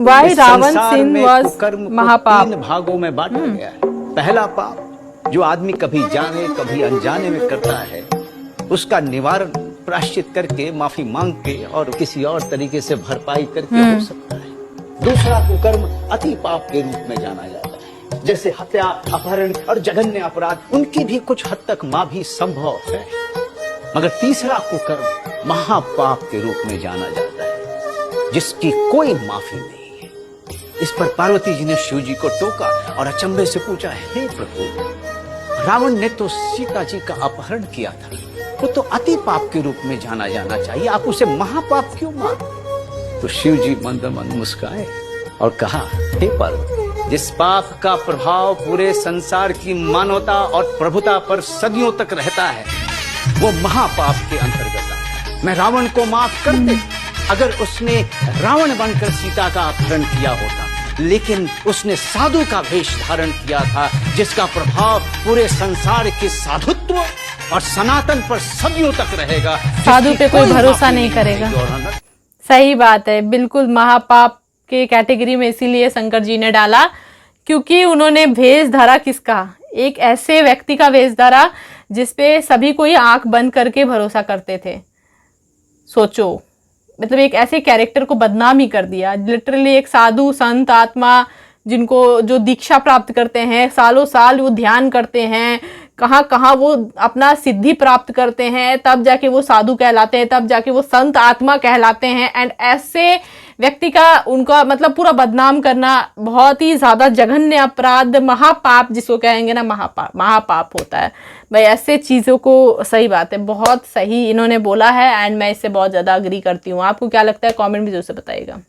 Why इस Ravan संसार sin में was कुकर्म को महापाप? 3 भागों में बांटा गया है। पहला पाप जो आदमी कभी जाने कभी अनजाने में करता है, उसका निवारण प्रायश्चित करके, माफी मांग के और किसी और तरीके से भरपाई करके हो सकता है। दूसरा कुकर्म अति पाप के रूप में जाना जाता है, जैसे हत्या, अपहरण और जघन्य अपराध, उनकी भी कुछ हद तक माफी संभव है। मगर तीसरा कुकर्म महापाप के रूप में जाना जाता है, जिसकी कोई माफी नहीं है। इस पर पार्वती जी ने शिव जी को टोका और अचंभे से पूछा, हे प्रभु, रावण ने तो सीता जी का अपहरण किया था, वो तो अति पाप के रूप में जाना जाना चाहिए, आप उसे महापाप क्यों मानते? तो शिव जी मंद मंद मुस्काए और कहा, हे पार्वती, जिस पाप का प्रभाव पूरे संसार की मानवता और प्रभुता पर सदियों तक रहता है, वो महापाप के अंतर्गत आता है। मैं रावण को माफ कर दे अगर उसने रावण बनकर सीता का अपहरण किया होता, लेकिन उसने साधु का वेश धारण किया था, जिसका प्रभाव पूरे संसार के साधुत्व और सनातन पर सदियों तक रहेगा। साधु पे कोई भरोसा नहीं करेगा। सही बात है, बिल्कुल महापाप के कैटेगरी में इसीलिए शंकर जी ने डाला, क्योंकि उन्होंने भेष धरा किसका? एक ऐसे व्यक्ति का वेश धरा जिसपे सभी कोई आंख बंद करके भरोसा करते थे। सोचो, मतलब एक ऐसे कैरेक्टर को बदनाम ही कर दिया। लिटरली एक साधु संत आत्मा जिनको जो दीक्षा प्राप्त करते हैं, सालों साल वो ध्यान करते हैं, कहाँ कहाँ वो अपना सिद्धि प्राप्त करते हैं, तब जाके वो साधु कहलाते हैं, तब जाके वो संत आत्मा कहलाते हैं। एंड ऐसे व्यक्ति का उनका मतलब पूरा बदनाम करना बहुत ही ज़्यादा जघन्य अपराध, महापाप जिसको कहेंगे ना, महापाप होता है भाई। ऐसे चीज़ों को, सही बात है, बहुत सही इन्होंने बोला है एंड मैं इससे बहुत ज़्यादा अग्री करती हूँ। आपको क्या लगता है? कमेंट भी जरूर से बताइएगा।